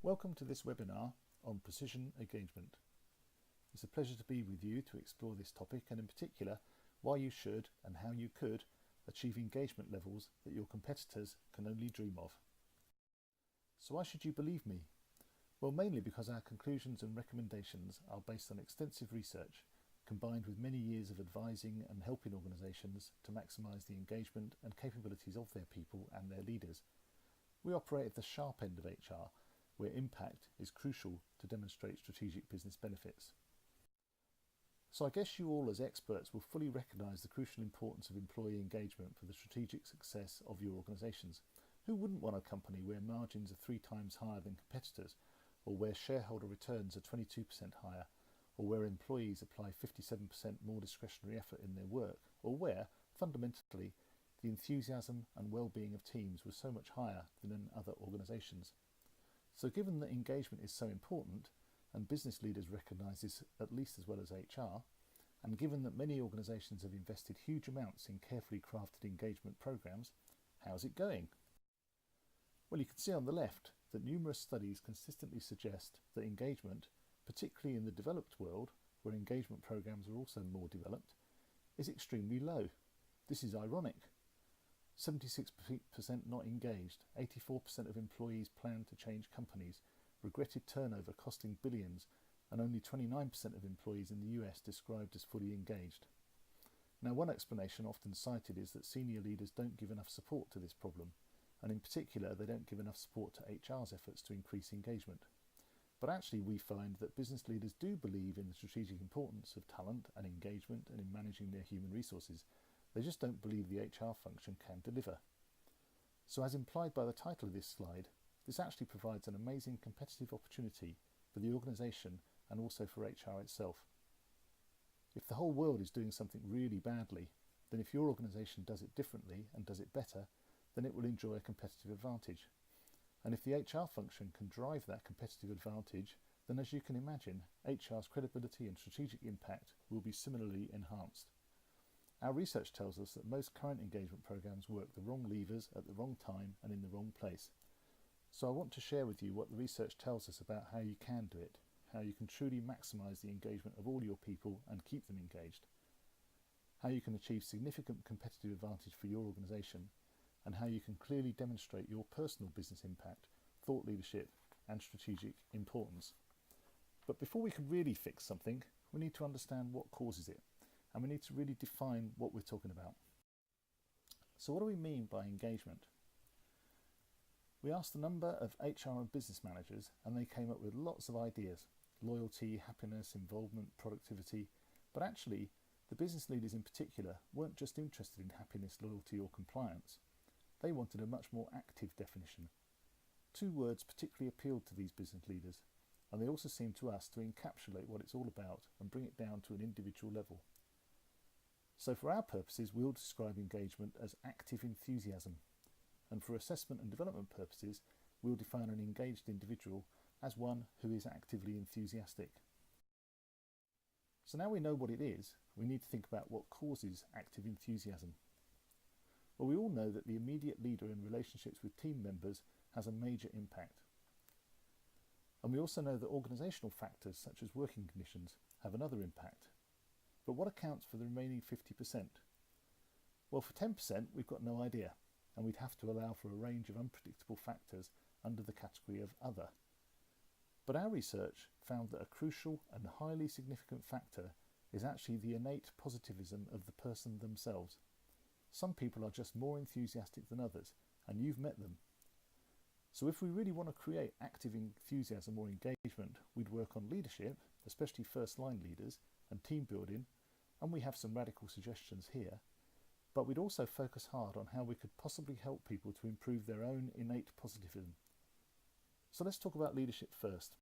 Welcome to this webinar on precision engagement. It's a pleasure to be with you to explore this topic and in particular why you should and how you could achieve engagement levels that your competitors can only dream of. So why should you believe me? Well, mainly because our conclusions and recommendations are based on extensive research combined with many years of advising and helping organisations to maximise the engagement and capabilities of their people and their leaders. We operate at the sharp end of HR, where impact is crucial to demonstrate strategic business benefits. So I guess you all as experts will fully recognise the crucial importance of employee engagement for the strategic success of your organisations. Who wouldn't want a company where margins are 3 times higher than competitors, or where shareholder returns are 22% higher, or where employees apply 57% more discretionary effort in their work, or where, fundamentally, the enthusiasm and well-being of teams was so much higher than in other organisations? So given that engagement is so important, and business leaders recognise this at least as well as HR, and given that many organisations have invested huge amounts in carefully crafted engagement programmes, how's it going? Well, you can see on the left that numerous studies consistently suggest that engagement, particularly in the developed world, where engagement programs are also more developed, is extremely low. This is ironic. 76% not engaged, 84% of employees plan to change companies, regretted turnover costing billions, and only 29% of employees in the US described as fully engaged. Now, one explanation often cited is that senior leaders don't give enough support to this problem, and in particular they don't give enough support to HR's efforts to increase engagement. But actually we find that business leaders do believe in the strategic importance of talent and engagement and in managing their human resources. They just don't believe the HR function can deliver. So as implied by the title of this slide, this actually provides an amazing competitive opportunity for the organisation and also for HR itself. If the whole world is doing something really badly, then if your organisation does it differently and does it better, then it will enjoy a competitive advantage. And if the HR function can drive that competitive advantage, then as you can imagine, HR's credibility and strategic impact will be similarly enhanced. Our research tells us that most current engagement programs work the wrong levers at the wrong time and in the wrong place. So I want to share with you what the research tells us about how you can do it, how you can truly maximise the engagement of all your people and keep them engaged, how you can achieve significant competitive advantage for your organisation, and how you can clearly demonstrate your personal business impact, thought leadership and strategic importance. But before we can really fix something, we need to understand what causes it, and we need to really define what we're talking about. So what do we mean by engagement? We asked a number of HR and business managers and they came up with lots of ideas: loyalty, happiness, involvement, productivity. But actually, the business leaders in particular weren't just interested in happiness, loyalty or compliance. They wanted a much more active definition. 2 words particularly appealed to these business leaders, and they also seemed to us to encapsulate what it's all about and bring it down to an individual level. So for our purposes, we'll describe engagement as active enthusiasm, and for assessment and development purposes, we'll define an engaged individual as one who is actively enthusiastic. So now we know what it is, we need to think about what causes active enthusiasm. Well, we all know that the immediate leader in relationships with team members has a major impact. And we also know that organisational factors such as working conditions have another impact. But what accounts for the remaining 50%? Well, for 10% we've got no idea, and we'd have to allow for a range of unpredictable factors under the category of other. But our research found that a crucial and highly significant factor is actually the innate positivism of the person themselves. Some people are just more enthusiastic than others, and you've met them. So if we really want to create active enthusiasm or engagement, we'd work on leadership, especially first-line leaders, and team building, and we have some radical suggestions here, but we'd also focus hard on how we could possibly help people to improve their own innate positivism. So let's talk about leadership first.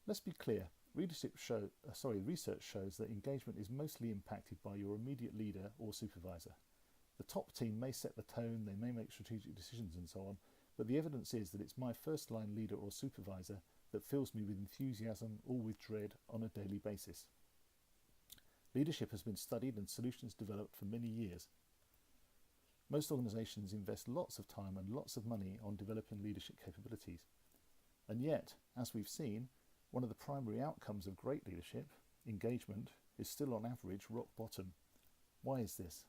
Let's be clear. Research shows that engagement is mostly impacted by your immediate leader or supervisor. The top team may set the tone, they may make strategic decisions and so on, but the evidence is that it's my first line leader or supervisor that fills me with enthusiasm or with dread on a daily basis. Leadership has been studied and solutions developed for many years. Most organisations invest lots of time and lots of money on developing leadership capabilities. And yet, as we've seen, one of the primary outcomes of great leadership, engagement, is still on average rock bottom. Why is this?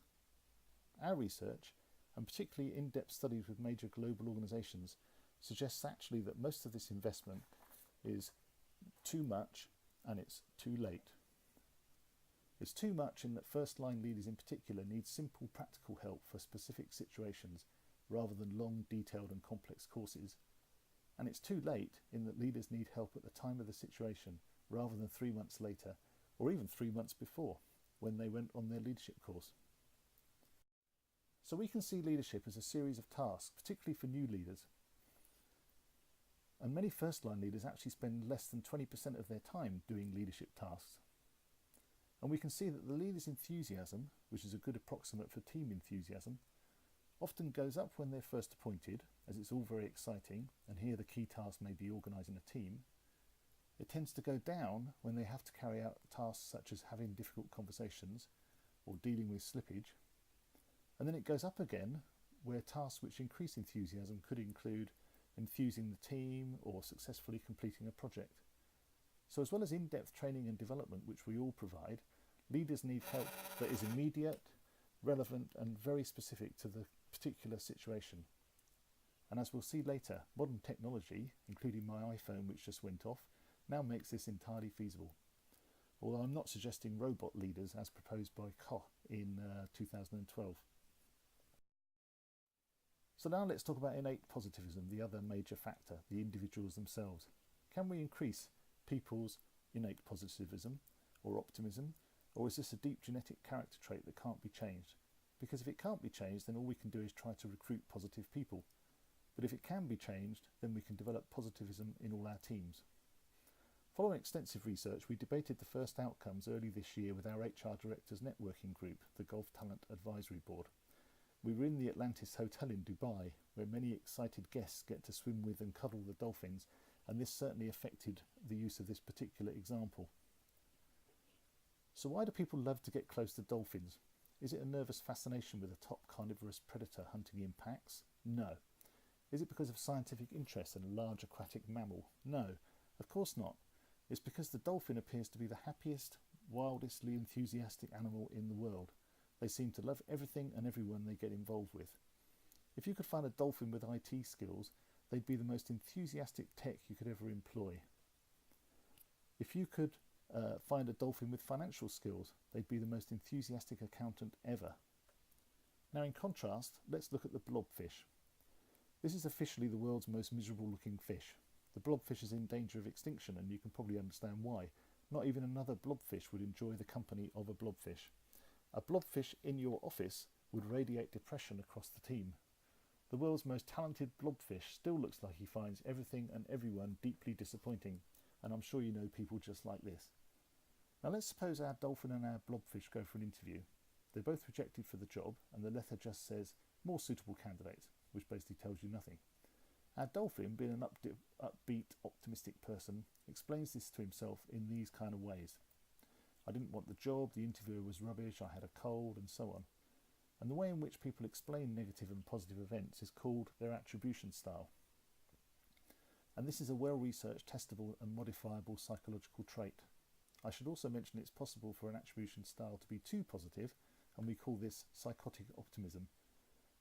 Our research, and particularly in-depth studies with major global organisations, suggests actually that most of this investment is too much and it's too late. It's too much in that first-line leaders in particular need simple practical help for specific situations rather than long, detailed and complex courses. And it's too late in that leaders need help at the time of the situation rather than 3 months later or even 3 months before when they went on their leadership course. So we can see leadership as a series of tasks, particularly for new leaders. And many first-line leaders actually spend less than 20% of their time doing leadership tasks. And we can see that the leader's enthusiasm, which is a good approximate for team enthusiasm, often goes up when they're first appointed, as it's all very exciting, and here the key task may be organising a team. It tends to go down when they have to carry out tasks such as having difficult conversations or dealing with slippage. And then it goes up again where tasks which increase enthusiasm could include enthusing the team or successfully completing a project. So as well as in-depth training and development, which we all provide, leaders need help that is immediate, relevant and very specific to the particular situation. And as we'll see later, modern technology, including my iPhone which just went off, now makes this entirely feasible. Although I'm not suggesting robot leaders as proposed by Koch in 2012. So now let's talk about innate positivism, the other major factor, the individuals themselves. Can we increase people's innate positivism or optimism, or is this a deep genetic character trait that can't be changed? Because if it can't be changed, then all we can do is try to recruit positive people. But if it can be changed, then we can develop positivism in all our teams. Following extensive research, we debated the first outcomes early this year with our HR Directors Networking Group, the Golf Talent Advisory Board. We were in the Atlantis Hotel in Dubai, where many excited guests get to swim with and cuddle the dolphins, and this certainly affected the use of this particular example. So why do people love to get close to dolphins? Is it a nervous fascination with a top carnivorous predator hunting in packs? No. Is it because of scientific interest in a large aquatic mammal? No, of course not. It's because the dolphin appears to be the happiest, wildestly enthusiastic animal in the world. They seem to love everything and everyone they get involved with. If you could find a dolphin with IT skills, they'd be the most enthusiastic tech you could ever employ. If you could find a dolphin with financial skills, they'd be the most enthusiastic accountant ever. Now in contrast, let's look at the blobfish. This is officially the world's most miserable looking fish. The blobfish is in danger of extinction, and you can probably understand why. Not even another blobfish would enjoy the company of a blobfish. A blobfish in your office would radiate depression across the team. The world's most talented blobfish still looks like he finds everything and everyone deeply disappointing, and I'm sure you know people just like this. Now let's suppose our dolphin and our blobfish go for an interview. They're both rejected for the job, and the letter just says, more suitable candidates, which basically tells you nothing. Our dolphin, being an upbeat, optimistic person, explains this to himself in these kind of ways. I didn't want the job, the interviewer was rubbish, I had a cold, and so on. And the way in which people explain negative and positive events is called their attribution style. And this is a well-researched, testable and modifiable psychological trait. I should also mention it's possible for an attribution style to be too positive, and we call this psychotic optimism.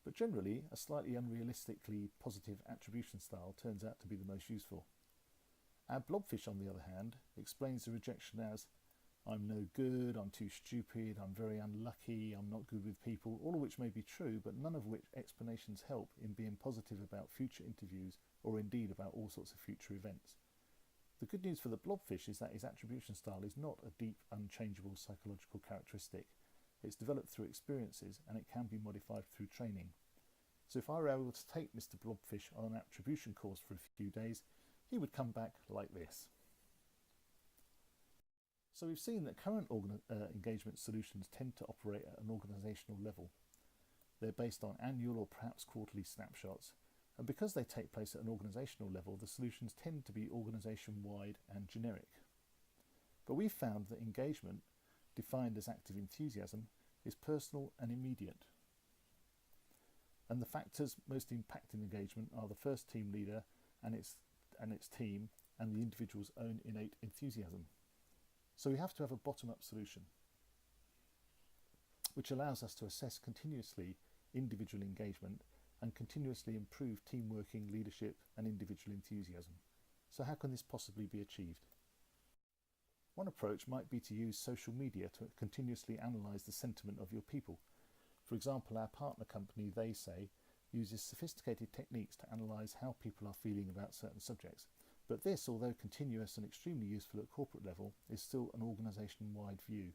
But generally, a slightly unrealistically positive attribution style turns out to be the most useful. Our blobfish, on the other hand, explains the rejection as, I'm no good, I'm too stupid, I'm very unlucky, I'm not good with people, all of which may be true, but none of which explanations help in being positive about future interviews or indeed about all sorts of future events. The good news for the blobfish is that his attribution style is not a deep, unchangeable psychological characteristic. It's developed through experiences and it can be modified through training. So if I were able to take Mr. Blobfish on an attribution course for a few days, he would come back like this. So we've seen that current engagement solutions tend to operate at an organisational level. They're based on annual or perhaps quarterly snapshots, and because they take place at an organisational level, the solutions tend to be organisation-wide and generic. But we've found that engagement, defined as active enthusiasm, is personal and immediate. And the factors most impacting engagement are the first team leader and its and its team and the individual's own innate enthusiasm. So we have to have a bottom-up solution, which allows us to assess continuously individual engagement and continuously improve team working, leadership and individual enthusiasm. So how can this possibly be achieved? One approach might be to use social media to continuously analyse the sentiment of your people. For example, our partner company, They Say, uses sophisticated techniques to analyse how people are feeling about certain subjects. But this, although continuous and extremely useful at corporate level, is still an organisation-wide view.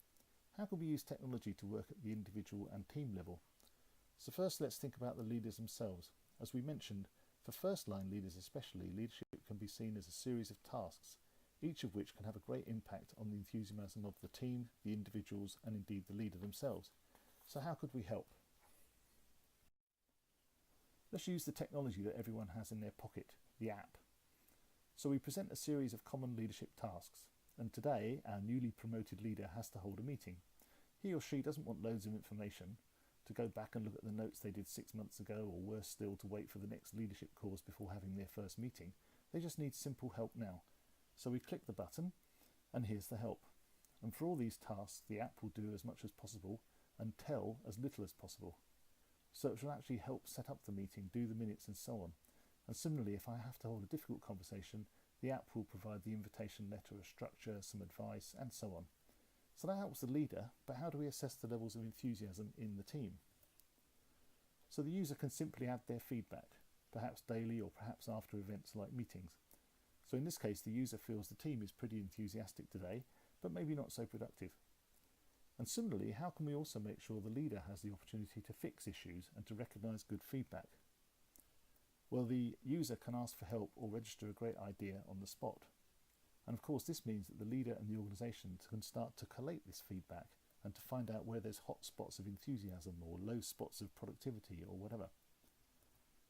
How can we use technology to work at the individual and team level? So first, let's think about the leaders themselves. As we mentioned, for first-line leaders especially, leadership can be seen as a series of tasks, each of which can have a great impact on the enthusiasm of the team, the individuals, and indeed the leader themselves. So how could we help? Let's use the technology that everyone has in their pocket, the app. So we present a series of common leadership tasks, and today our newly promoted leader has to hold a meeting. He or she doesn't want loads of information, to go back and look at the notes they did 6 months ago, or worse still, to wait for the next leadership course before having their first meeting. They just need simple help now. So we click the button, and here's the help. And for all these tasks, the app will do as much as possible and tell as little as possible. So it will actually help set up the meeting, do the minutes and so on. And similarly, if I have to hold a difficult conversation, the app will provide the invitation letter, a structure, some advice, and so on. So that helps the leader, but how do we assess the levels of enthusiasm in the team? So the user can simply add their feedback, perhaps daily or perhaps after events like meetings. So in this case, the user feels the team is pretty enthusiastic today, but maybe not so productive. And similarly, how can we also make sure the leader has the opportunity to fix issues and to recognise good feedback? Well, the user can ask for help or register a great idea on the spot. And of course, this means that the leader and the organisation can start to collate this feedback and to find out where there's hot spots of enthusiasm or low spots of productivity or whatever.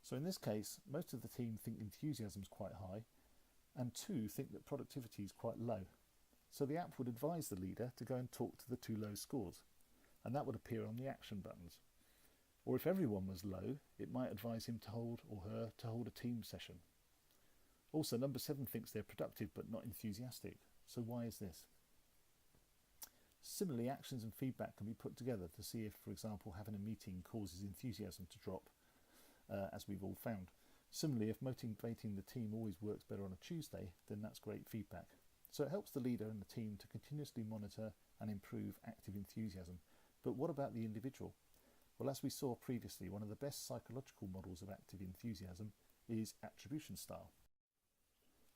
So in this case, most of the team think enthusiasm is quite high, and 2 think that productivity is quite low. So the app would advise the leader to go and talk to the 2 low scores, and that would appear on the action buttons. Or if everyone was low, it might advise him to hold or her to hold a team session. Also, number 7 thinks they're productive but not enthusiastic. So why is this? Similarly, actions and feedback can be put together to see if, for example, having a meeting causes enthusiasm to drop, as we've all found. Similarly, if motivating the team always works better on a Tuesday, then that's great feedback. So it helps the leader and the team to continuously monitor and improve active enthusiasm. But what about the individual? Well, as we saw previously, one of the best psychological models of active enthusiasm is attribution style.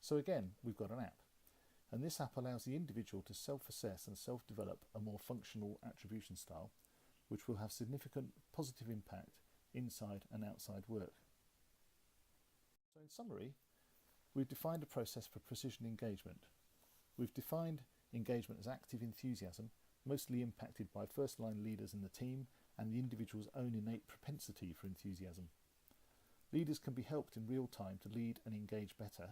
So again, we've got an app, and this app allows the individual to self-assess and self-develop a more functional attribution style, which will have significant positive impact inside and outside work. So in summary, we've defined a process for precision engagement. We've defined engagement as active enthusiasm, mostly impacted by first-line leaders in the team and the individual's own innate propensity for enthusiasm. Leaders can be helped in real time to lead and engage better,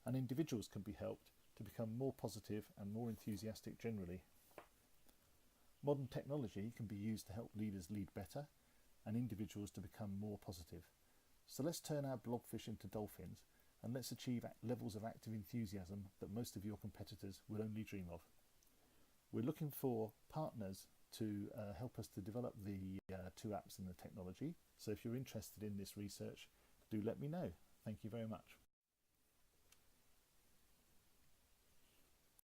and individuals can be helped to become more positive and more enthusiastic generally. Modern technology can be used to help leaders lead better and individuals to become more positive. So let's turn our blobfish into dolphins, and let's achieve levels of active enthusiasm that most of your competitors will only dream of. We're looking for partners to help us to develop the 2 apps and the technology. So if you're interested in this research, do let me know. Thank you very much.